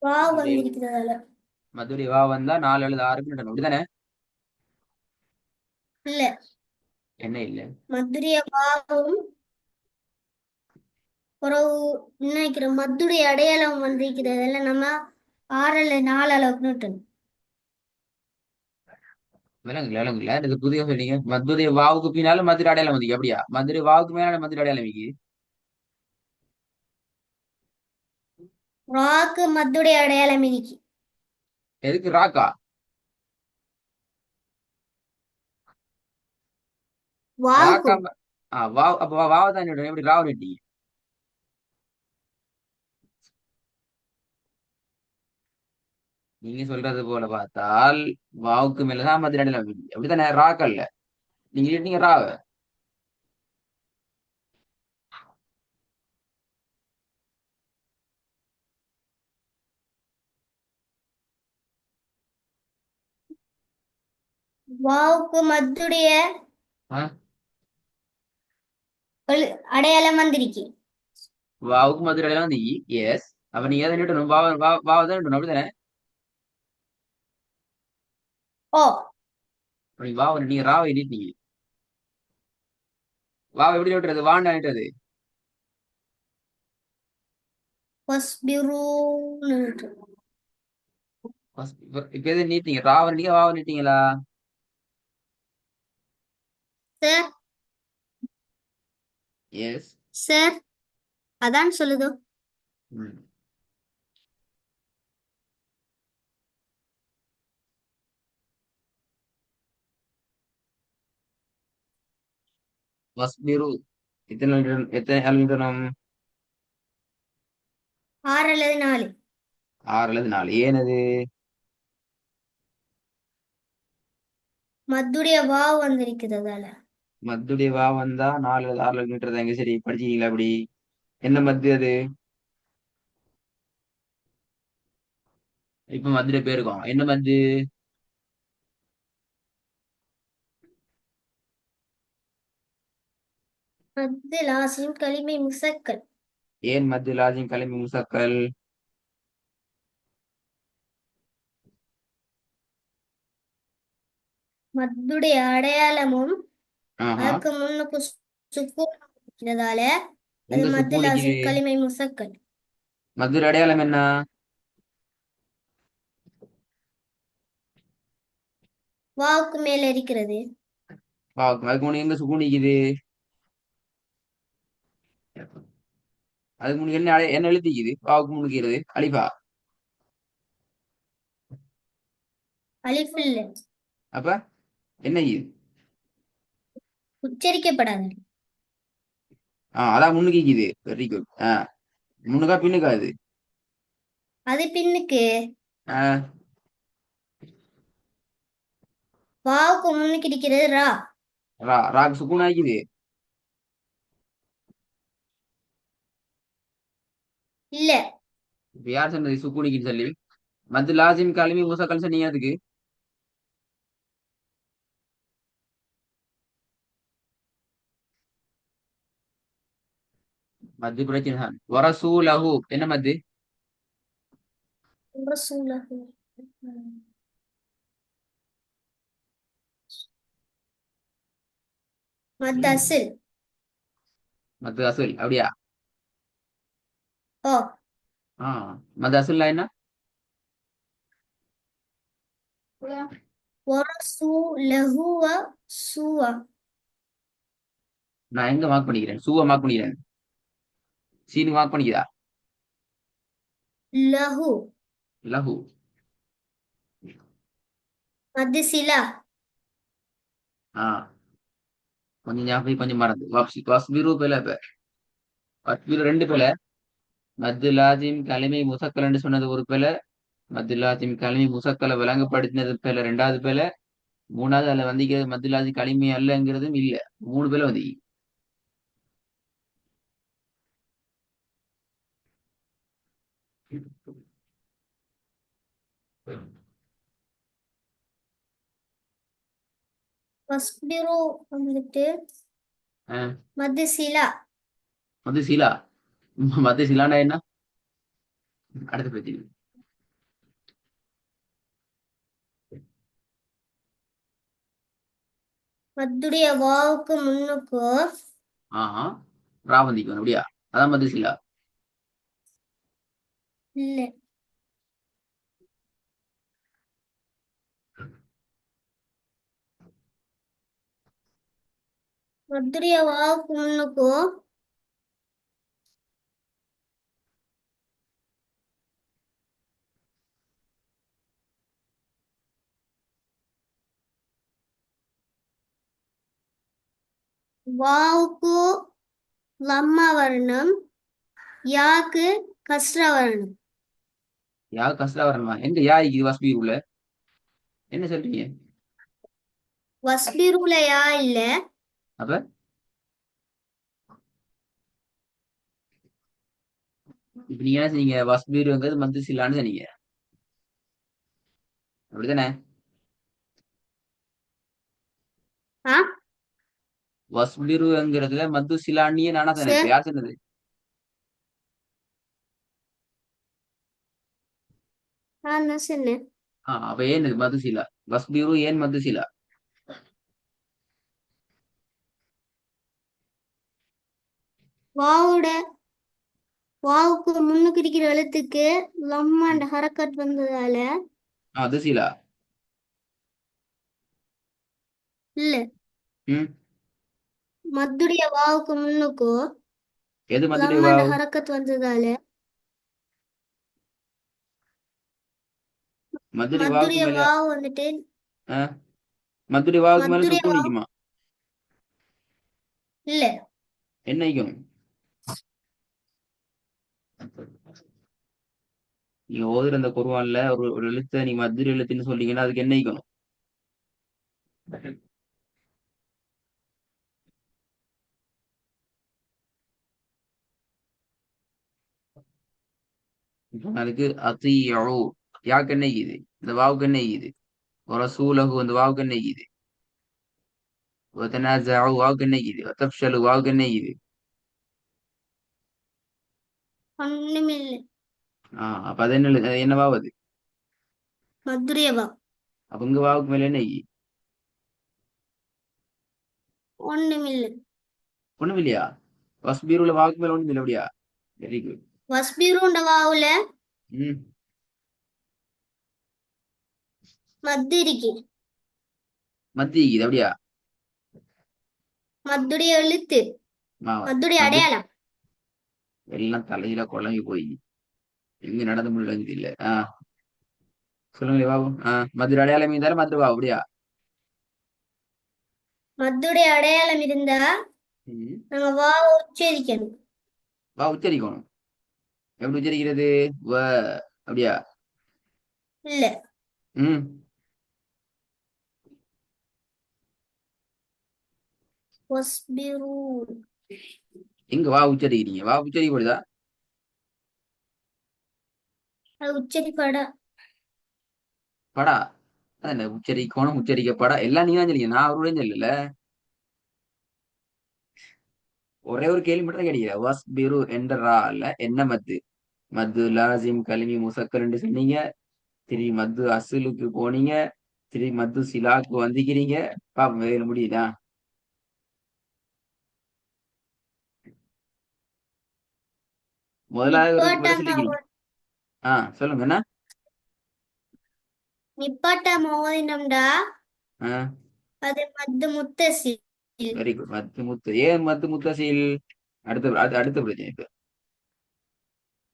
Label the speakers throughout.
Speaker 1: வா
Speaker 2: மதுரை
Speaker 1: வந்திருக்கிறதால.
Speaker 2: மதுரை வா வந்தா 4 அல்லது 6க்கு நடணும் அப்படிதானே?
Speaker 1: இல்ல,
Speaker 2: என்ன இல்ல?
Speaker 1: மதுரைய வாவும் பிறகு நினைக்கிற மத்துடைய அடையாளம் வந்திருக்கிறதால நம்ம 6 அல்ல 4 அளவுக்கு நிட்டணும்.
Speaker 2: விலங்குல விலங்குல எனக்கு புதிய சொன்னீங்க. மதுரை வாவுக்கு பின்னால மதுரை அடையாளம் வந்து அப்படியா? மதுரை வாவுக்கு மேல மதுரை அடையாளம் வைக்கி.
Speaker 1: ராக்கு மத்துடைய அடையாளம் இருக்கு.
Speaker 2: எதுக்கு ராக்கா?
Speaker 1: வாவுக்கு
Speaker 2: ராக்கா வாவ் அப்ப வாவ தான் எப்படி ராவ் நட்டீங்க? நீங்க சொல்றது போல பார்த்தால் வாவுக்கு மேலதான் மதுரை அடையாளம் வைக்கி அப்படித்தானே? ராக்கல்ல நீங்க இல்ல ராவ.
Speaker 1: வாவுக்கு மத்துடைய
Speaker 2: ஆ?
Speaker 1: அடையாளம் வந்திருக்கு.
Speaker 2: வாவுக்கு மதுரை அடையாளம் வந்து எஸ். அப்ப நீங்க எதை நிட்டணும்? வாவ தான் நிட்டணும் அப்படித்தானே?
Speaker 1: ஓ,
Speaker 2: நீங்க வாவ நீங்க ராவை நீட்டீங்க. வாவ எப்படி நிட்டுறது? வாண்டா நிட்டுறது.
Speaker 1: வஸ்பிருன்னு நிட்டு.
Speaker 2: இப்ப எதை நீட்டீங்க? ராவ நீங்க வாவ நீட்டீங்களா?
Speaker 1: Sir,
Speaker 2: yes.
Speaker 1: சார், அதான் சொல்லுதோ.
Speaker 2: வஸ்பிரு எத்தனை அலுமினியம்?
Speaker 1: 6 அல்லது 4.
Speaker 2: 6 அல்லது 4. ஏனது?
Speaker 1: மத்துடைய வாவு வந்திருக்கிறதால.
Speaker 2: மத்துடைய வா வந்தா 4 அல்லது 6 அலுமினியம் எங்க சரி படிச்சீங்களா அப்படி? என்ன மத்து அது? இப்ப மதுரை பேருக்கும் என்ன மத்து?
Speaker 1: மத்து லாசிம் களிமை முசக்கல்.
Speaker 2: ஏன் மத்து லாஜிம் கலைமை முசக்கல்?
Speaker 1: மத்துடைய அடையாளமும்
Speaker 2: ஆஹா.
Speaker 1: அதுக்கு முன்னுக்கு சுக்கூன் இருக்கிறதால அது
Speaker 2: எங்க
Speaker 1: மத்து
Speaker 2: சுக்கூனிக்குது?
Speaker 1: லாசிம் களிமை முசக்கல்.
Speaker 2: மதுரை அடையாளம் என்ன?
Speaker 1: வாவுக்கு மேல இருக்கிறது.
Speaker 2: வா அதுக்கு முன்னாடி எங்க சுக்கூனிக்குது? அதுக்கு முன்னாடி என்ன எழுதிக்குது? வாவுக்கு முன்னுக்கிறது அலிஃபா.
Speaker 1: அலிஃப் இல்ல,
Speaker 2: அப்ப என்ன இது?
Speaker 1: உச்சரிக்கப்படாது.
Speaker 2: அதான் முன்னுக்கிக்குது. Very good. முன்னுக்கா பின்னுக்கா அது?
Speaker 1: அது பின்னுக்கு.
Speaker 2: ஆஹ்
Speaker 1: வாவுக்கு முன்னுக்கு இருக்கிறது ரா.
Speaker 2: ராக்கு சுக்கூன் ஆகிக்குது.
Speaker 1: இல்ல,
Speaker 2: இப்ப யார் சொன்னது சுக்கூனிக்குன்னு சொல்லி? மத்து லாசிம் கலிமி முசக்கல் சொன்னீங்க அதுக்கு. மத்து பிரச்சனை தான். வரசூலஹு என்ன மத்து?
Speaker 1: ரசூலஹு. மத் அசில்.
Speaker 2: மத்து அசுல் அப்படியா?
Speaker 1: ஓ,
Speaker 2: மத்து அசுல்லா என்ன?
Speaker 1: வரசூலஹு வ சூவா.
Speaker 2: நான் எங்க மார்க் பண்ணிக்கிறேன்? சூவ மார்க் பண்ணிக்கிறேன். சீனு மார்க் பண்ணிக்கிறா?
Speaker 1: லஹு.
Speaker 2: லஹு.
Speaker 1: மத் சிலா.
Speaker 2: ஆஹ் கொஞ்சம் ஞாபகம் கொஞ்சம் மறந்து வஸ்பிரு பேல இப்ப வஸ்பிரு 2 பேல. மத்து லாசிம் கலிமை முசக்கல் சொன்னது ஒரு பேல. மத்து லாசிம் கலிமை முசக்கலை விளங்கப்படுத்தினது பேல 2வது பேல. 3வது அதுல வந்திக்கிறது மத்து லாசிம் கலிமை அல்லங்கிறதும் இல்ல. 3 பேல வந்து
Speaker 1: வஸ்பிரு வந்துட்டு
Speaker 2: ஆஹ்
Speaker 1: மத் சிலா.
Speaker 2: மத்து சீலா. மத்து சீலாண்டா என்ன? அடுத்த பிரச்சனை.
Speaker 1: மத்துடைய வாவுக்கு முன்னுக்கு
Speaker 2: ஆஹா ராவந்திக்கணும் அப்படியா? அதான் மதுசிலா.
Speaker 1: இல்ல. மத்துடைய வாவுக்கு முன்னுக்கு வாவுக்கு லம்மா வரணும், யாக்கு கஸ்ரா வரணும்.
Speaker 2: யா கஷ்டா வரணுமா? எங்க யா இது வசபீருல என்ன சொல்றீங்க?
Speaker 1: வஸ்பிருல யா இல்ல.
Speaker 2: அப்ப இப்ப நீங்க என்ன சொன்னீங்க? வசபீருங்கிறது மதுசிலான்னு சொன்னீங்க, அப்படிதானே?
Speaker 1: ஆ
Speaker 2: வஸ்பிருங்கிறதுல மதுசிலானியே நானா சொன்னேன். இப்ப
Speaker 1: சரி.
Speaker 2: யார் சொன்னது?
Speaker 1: நான் தான் சொன்னேன்.
Speaker 2: அப்ப ஏன் இது மதுசிலா? வஸ்பீரு ஏன் மதுசிலா?
Speaker 1: வாவோட வாவுக்கு முன்னுக்கு இருக்கிற எழுத்துக்கு லம்மாண்ட ஹரக்கத் வந்ததால
Speaker 2: மதுசிலா.
Speaker 1: இல்ல.
Speaker 2: ம்.
Speaker 1: மத்துடைய வாவுக்கு முன்னுக்கு
Speaker 2: எது மதுரை
Speaker 1: லம்மாண்ட
Speaker 2: வாவு?
Speaker 1: ஹரக்கத் வந்ததால
Speaker 2: மதுரை வாவுக்கு
Speaker 1: மத்துடைய
Speaker 2: மேல
Speaker 1: வாவு வந்துட்டு
Speaker 2: மதுரை வாவுக்கு மேல
Speaker 1: மத்துடைய
Speaker 2: சுக்கு
Speaker 1: வாவு
Speaker 2: நிக்குமா?
Speaker 1: இல்ல.
Speaker 2: என்ன நிக்கும்? நீங்க ஓதுற அந்த குர்ஆன்ல ஒரு எழுத்த நீ மதுரை எழுத்துன்னு சொல்றீங்கன்னா அதுக்கு என்ன நிக்கணும்? இப்ப அதுக்கு அத்தியு யாக்கு என்ன ஈது? இந்த வாவுக்கு என்ன ஈது? ஒரு ரசூலகு அந்த வாவுக்கு என்ன ஈது? وتنازعوا واவுக்கு என்ன ஈது? وتفشلوا வாவுக்கு என்ன ஈது?
Speaker 1: ஒண்ணுமில்ல.
Speaker 2: அப்ப அது என்ன என்ன வாவு அது?
Speaker 1: மத்துடைய வாவு
Speaker 2: அப்ப இங்க வாவுக்கு மேல என்ன ஈ?
Speaker 1: ஒண்ணுமில்ல.
Speaker 2: ஒண்ணும் இல்லையா? வஸ்பீருல வாவுக்கு மேல ஒண்ணும் இல்லை அப்படியா? Very good.
Speaker 1: வஸ்பீருண்ட வாவுல
Speaker 2: ம்.
Speaker 1: மத்து இருக்கு.
Speaker 2: மத்தி ஈது அப்படியா?
Speaker 1: மத்துடைய எழுத்து, மத்துடைய
Speaker 2: மத்து
Speaker 1: அடையாளம்.
Speaker 2: எல்லாம் தலையில குழம்பி போய் எங்க நடந்து முடியல இல்ல. சொல்லுங்களே பாபு. மதுரை அடையாளம் இருந்தாலும் மதுரை பாபு அப்படியா?
Speaker 1: மத்துடைய அடையாளம் இருந்தா
Speaker 2: ம்.
Speaker 1: நாங்க வாவை உச்சரிக்கணும்.
Speaker 2: வா உச்சரிக்கணும். எப்படி உச்சரிக்கிறது? வ அப்படியா?
Speaker 1: இல்ல.
Speaker 2: ம்.
Speaker 1: வஸ்பிரு
Speaker 2: எங்க வா உச்சரிக்கிறீங்க? வா உச்சரிக்கப்படுதா?
Speaker 1: அது உச்சரிப்பட
Speaker 2: படா. அதான் உச்சரிக்கணும் உச்சரிக்கப்படா எல்லாம் நீங்க தான் சொல்லிங்க, நான் அவரோட சொல்லல. ஒரே ஒரு கேள்வி மட்டும் தான் கேட்டீங்க. வஸ் பிரு என்றால என்ன மத்து? மத்து லாசிம் கலிமி முசக்கல் சொன்னீங்க. திரும்பி மத்து அசுலுக்கு போனீங்க. திரும்பி மத்து சிலாக்கு வந்திக்கிறீங்க. பாப்போம் வேலை முடியுதா? முதலாவது ஒரு விட
Speaker 1: நிப்பாட்டாம
Speaker 2: சொல்லிக்கிறீங்க. சொல்லுங்க என்ன?
Speaker 1: நிப்பாட்டாம ஓதினோம்டா
Speaker 2: ஆஹ்
Speaker 1: அது மத்து முத்தசில்.
Speaker 2: Very good. மத்து முத்து ஏன் மத்து முத்தசீல்? அடுத்த பிரச்சனை இப்ப.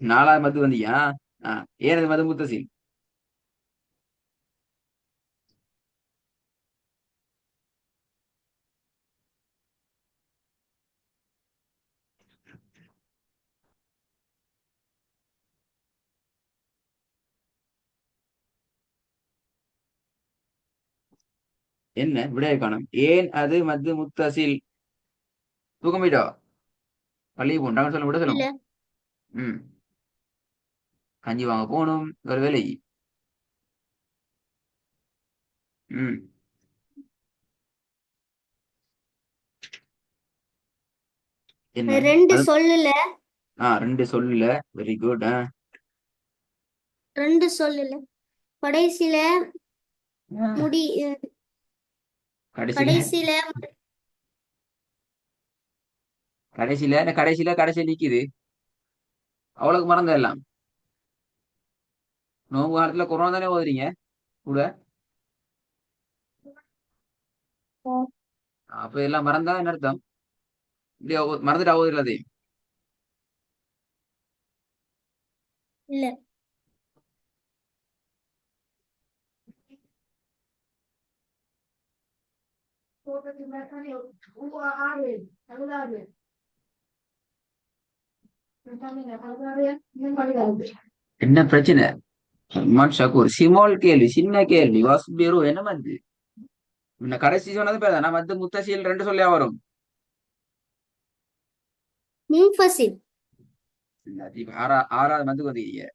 Speaker 2: நாலாவது மத்து வந்தீங்க. ஏன் அது மது முத்தசீல்? என்ன விடைய காணும்? ஏன் அது மது முத்தசீல்? தூக்கமிட்டோ பள்ளிக்கு போண்டாங்கன்னு சொல்ல விட
Speaker 1: இல்ல.
Speaker 2: சொல்லுங்க. ம். கஞ்சி வாங்க போகணும் ஒரு வேலை. ம். என்ன
Speaker 1: ரெண்டு
Speaker 2: அது?
Speaker 1: சொல்லல.
Speaker 2: ரெண்டு சொல்லல. Very good.
Speaker 1: ரெண்டு சொல்லல. கடைசியில முடி
Speaker 2: கடைசியில
Speaker 1: கடைசியில
Speaker 2: கடைசியில நிக்குது. அவ்வளவுக்கு மறந்த எல்லாம். நோம்பு காலத்துல கொரோனா தானே ஓதுறீங்க கூட. அப்ப எல்லாம் மறந்தா என்ன அர்த்தம்? இப்படி மறந்துட்டு ஓதுறது அதையும்.
Speaker 1: இல்ல.
Speaker 2: என்ன பிரச்சனை? சல்மான் ஷாக்கூர் சிமோல் கேள்வி, சின்ன கேள்வி. வாசுபேரு என்ன வந்து முன்ன கடைசி சொன்னது பேர் நான் வந்து முத்தசீல் ரெண்டு சொல்லியா வரும்.
Speaker 1: முன்ஃபசில்.
Speaker 2: இப்ப ஆறாவது மத்துக்கு வந்துக்கிறீங்க.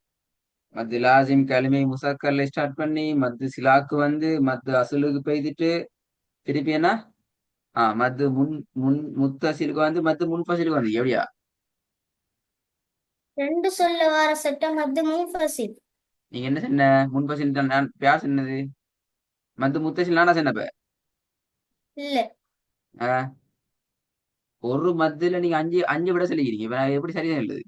Speaker 2: மத்து லாசிம் கலிமை முசக்கல்ல ஸ்டார்ட் பண்ணி மத்து சிலாக்கு வந்து மத்து அசலுக்கு பெய்துட்டு திருப்பி என்ன மத்து முன் முத்தசீலுக்கு வந்து மத்து முன்ஃபசிலுக்கு வந்து எப்படியா?
Speaker 1: ரெண்டு சொல்ல வார சட்டம் மத்து முன்ஃபசில்.
Speaker 2: நீங்க என்ன சொன்ன? முன்பசில் தான் நான் பேர் சொன்னது. மத்து முத்தசீல் நானா சொன்னப்ப.
Speaker 1: இல்ல.
Speaker 2: ஆஹ் ஒரு மத்துல நீங்க அஞ்சு அஞ்சு விட சொல்லிக்கிறீங்க. இப்ப நான் எப்படி சரியா எழுது?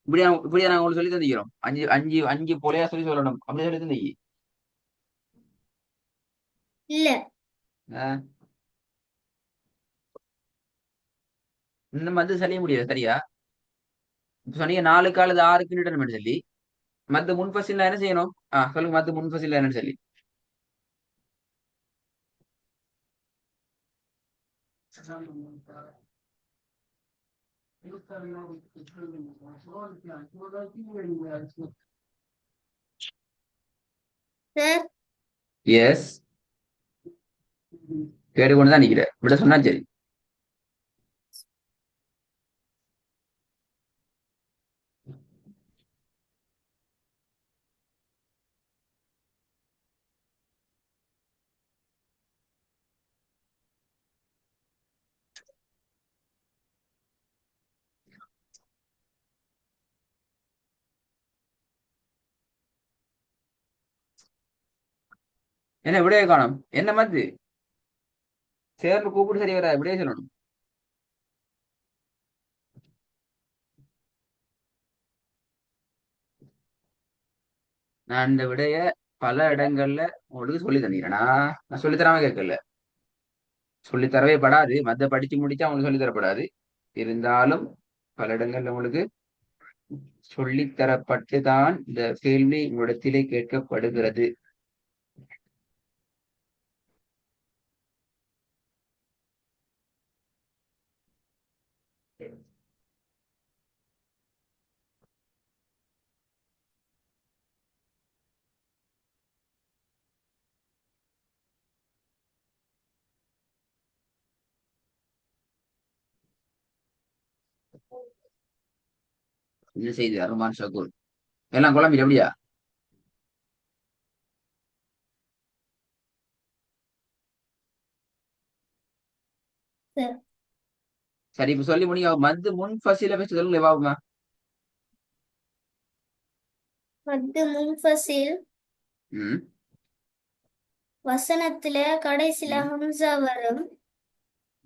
Speaker 2: இப்படியா நாங்க உங்களுக்கு சொல்லி தந்திக்கிறோம். அஞ்சு அஞ்சு அஞ்சு பொலையா சொல்லணும் அப்படி சொல்லி தந்தீங்க.
Speaker 1: இல்ல.
Speaker 2: ஆஹ் இந்த மத்து சொல்ல முடியாது சரியா? இப்ப சொன்னீங்க 4க்கு அல்லது 6க்கு நியூட்டன் சொல்லி. மத்த முன்பசில் என்ன செய்யணும்? சொல்லுங்க. மத்த முன்பசில் என்னன்னு சொல்லி.
Speaker 1: சார்.
Speaker 2: எஸ். கேட்டுக்கொண்டுதான் நிக்கிறேன். விட சொன்னா சரி. என்ன விடைய காணும்? என்ன மத்து சேர்ந்து கூப்பிட்டு சரி வர விடைய சொல்லணும். நான் இந்த விடைய பல இடங்கள்ல உங்களுக்கு சொல்லி தந்தீங்கன்னா நான் சொல்லித்தராம கேட்கல. சொல்லித்தரவே படாது. மத்த படிச்சு முடிச்சா உங்களுக்கு சொல்லித்தரப்படாது. இருந்தாலும் பல இடங்கள்ல உங்களுக்கு சொல்லித்தரப்பட்டுதான் இந்த கேள்வி உங்களிடத்திலே கேட்கப்படுகிறது. என்ன செய்து அருமான் ஷகூர் எல்லாம் குழம்பிட்டு எப்படியா?
Speaker 1: சார்.
Speaker 2: சரி இப்ப சொல்லி முடியும். மத்து முன் பசில பேச சொல்லுங்க பாப்போமா.
Speaker 1: மத்து முன்ஃபசில்
Speaker 2: ம்.
Speaker 1: வசனத்துல கடைசில
Speaker 2: ம்.
Speaker 1: ஹம்சா வரும்.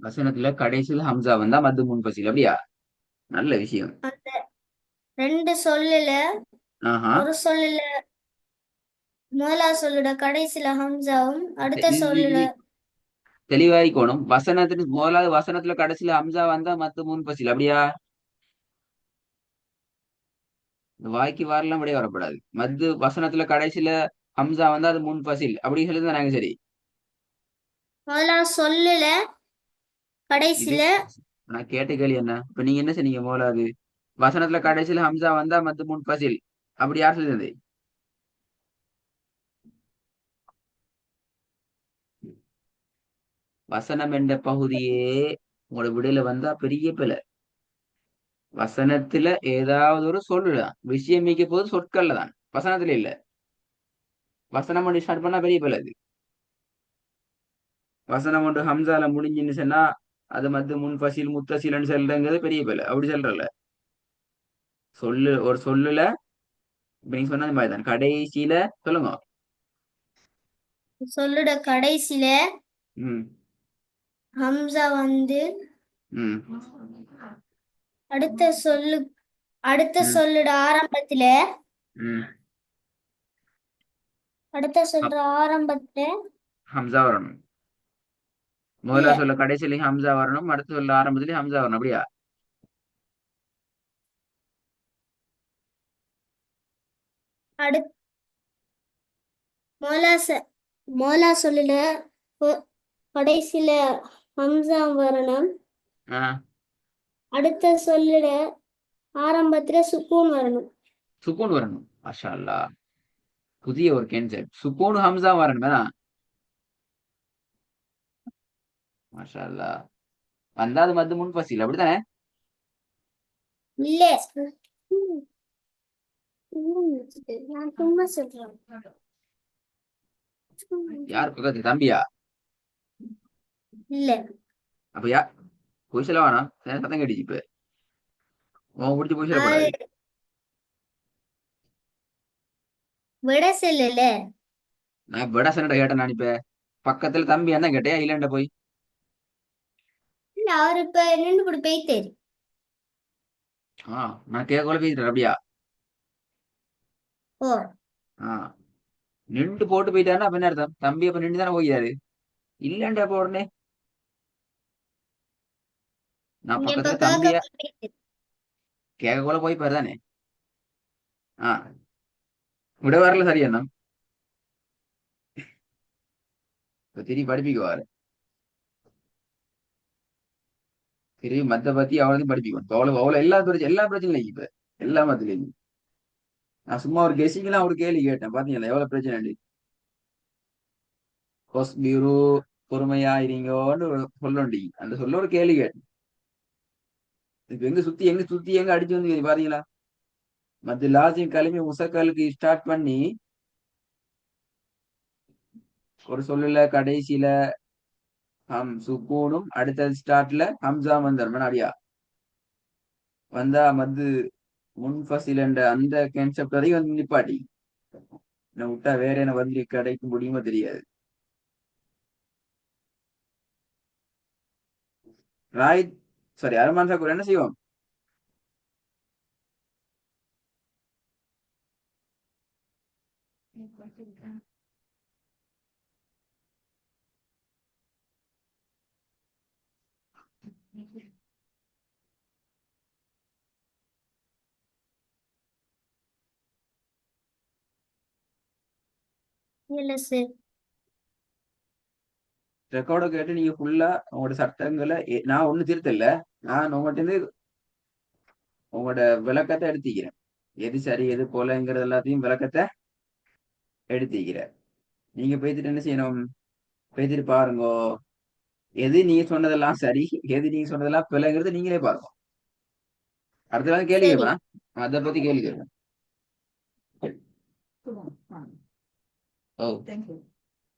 Speaker 2: வசனத்துல கடைசியில் ஹம்சா வந்தா மத்து முன் பசில் அப்படியா? நல்ல விஷயம்.
Speaker 1: அந்த ரெண்டு சொல்லுல
Speaker 2: ஆஹா.
Speaker 1: ஒரு சொல்லுல முதலா சொல்லுட கடைசில ஹம்சாவும் அடுத்த சொல்லுல
Speaker 2: தெளிவாயிக்கோணும். வசனத்துல முதலாவது வசனத்துல கடைசியில ஹம்சா வந்தா மத்து முன் பசில் அப்படியா? இந்த வாய்க்கு வரலாம் அப்படியே வரப்படாது. மத்து வசனத்துல கடைசியில ஹம்சா வந்தா அது முன் பசில் அப்படி சொல்லிதான் நாங்க சரி.
Speaker 1: முதலா சொல்லுல
Speaker 2: இது
Speaker 1: கடைசில
Speaker 2: நான் கேட்ட கேள்வி என்ன? இப்ப நீங்க என்ன சொன்னீங்க? முதலாவது வசனத்துல கடைசியில ஹம்சா வந்தா மத்து முன் பசில் அப்படி யார் சொல்லியிருந்தது? வசனம் என்ற பகுதியே உங்களோட விடையில வந்தா பெரிய பிழை. வசனத்துல ஏதாவது ஒரு சொல்லலாம் விஷயம் மிக்க போது சொற்கள்ல தான். வசனத்துல இல்ல. வசனம் ஒன்று ஸ்டார்ட் பண்ணா பெரிய பிழை அது. வசனம் ஒன்று ஹம்சால முடிஞ்சுன்னு சொன்னா அது மத்து முன் பசில் முத்தசில்னு சொல்றங்கிறது பெரிய பிழை. அப்படி சொல்றல. ஒரு சொல்லுல இப்ப நீங்க சொன்னது மாதிரி தான் கடைசியில சொல்லுங்க.
Speaker 1: சொல்லுட கடைசியில
Speaker 2: ம்
Speaker 1: ஹம்சா வந்து
Speaker 2: ம்
Speaker 1: அடுத்த சொல்லு அடுத்த
Speaker 2: ம்
Speaker 1: சொல்லுட ஆரம்பத்துல
Speaker 2: ம்
Speaker 1: அடுத்த சொல்ற ஆரம்பத்துல
Speaker 2: ஹம்சா வரணும். முதல்ல
Speaker 1: இல்ல
Speaker 2: சொல்ல கடைசியிலயும் ஹம்சா வரணும், அடுத்து சொல்ல ஆரம்பத்திலயும் ஹம்சா வரணும், அப்படியா?
Speaker 1: அடுத் மோலா மோலா சொல்லுல கடைசியில ஹம்சா வரணும்.
Speaker 2: ஆ
Speaker 1: அடுத்த சொல்லுட ஆரம்பத்துல சுக்கூன் வரணும்.
Speaker 2: சுக்கூன் வரணும். மாஷா அல்லாஹ். புதிய ஒரு கேன்சர். சுக்கூன் ஹம்சா வரணும் வேணா. மாஷா அல்லாஹ். வந்தாது மத்து முன்பசில் அப்படித்தானே?
Speaker 1: இல்ல நான் சும்மா சொல்றேன்.
Speaker 2: யார் பக்கத்து தம்பியா?
Speaker 1: இல்ல
Speaker 2: அப்ப யா பொய் சொல்ல வேணாம், சத்தம் கேட்டுச்சு இப்ப. உன் பிடிச்சி பொய் சொல்லப்படாது.
Speaker 1: அது விட செல்லல.
Speaker 2: நான் விடசனட கேட்டேன் நான் இப்ப. பக்கத்துல தம்பி என்ன கேட்டேன் இல்லண்ட போய்.
Speaker 1: இல்ல அவரு இப்ப நின்று கூட போயிட்டாரு.
Speaker 2: நான் கேட்கல பேசிட்டேன் அப்படியா?
Speaker 1: ஓ
Speaker 2: ஆ நின்று போட்டு போயிட்டாருன்னா அப்ப என்ன அர்த்தம்? தம்பி அப்ப நின்று தானே போகிறாரு. இல்லண்டா அப்ப உடனே நான்
Speaker 1: இங்க இப்ப
Speaker 2: பக்கத்துல
Speaker 1: கேட்க
Speaker 2: தம்பிய
Speaker 1: போயிட்டாரு.
Speaker 2: கேட்க கூட போய் பாருதானே. ஆ விட வரல சரி என்ன இப்ப திரும்பி படிப்பிக்குவாரு. திரும்பி மத்த பத்தி அவளையும் படிப்பிக்கும். இப்ப அவ்வளவு எல்லா பிரச்சனையும் இப்ப எல்லா மத்திலையும். நான் சும்மா ஒரு கெஸிங்கெல்லாம் ஒரு கேள்வி கேட்டேன், பாத்தீங்களா எவ்வளவு பிரச்சனை. கொஸ்பிரு பொறுமையா இருங்கோன்னு சொல்லண்டி அந்த சொல்ல ஒரு கேள்வி கேட்டேன். இப்ப எங்க சுத்தி அடிச்சு வந்து பாத்தீங்களா? மத்த லாஜிக் கிளம்பி முசக்கலுக்கு ஸ்டார்ட் பண்ணி ஒரு சொல்லல கடைசியில சுக்கூனும் அடுத்த ஸ்டார்ட்ல ஹம்சா வந்தார் அடியா வந்தா மது முன்ஃபசில் என்ற அந்த கான்செப்ட் வரையும் வந்து நிப்பாட்டி என்ன விட்டா வேற என்ன வந்து கிடைக்க முடியுமோ தெரியாது. ராய் சாரி அரமான் சாக்கூர் என்ன செய்வோம்?
Speaker 1: இல்ல சார்.
Speaker 2: ரெக்கார்டை கேட்டு நீங்க ஃபுல்லா உங்களோட சட்டங்களை நான் ஒண்ணு திருத்தல. நான் உங்கள்கிட்ட இருந்து உங்களோட விளக்கத்தை எடுத்துக்கிறேன். எது சரி எது போலங்கிறது எல்லாத்தையும் விளக்கத்தை எடுத்துக்கிறேன். நீங்க பேசிட்டு என்ன செய்யணும்? பேசிட்டு பாருங்க எது நீங்க சொன்னதெல்லாம் சரி, எது நீங்க சொன்னதெல்லாம் பிள்ளைங்கிறது நீங்களே பாருங்க. அடுத்த நாள் கேள்வி
Speaker 1: சரி.
Speaker 2: கேட்பேன், அதை பத்தி கேள்வி கேட்பேன். ஓ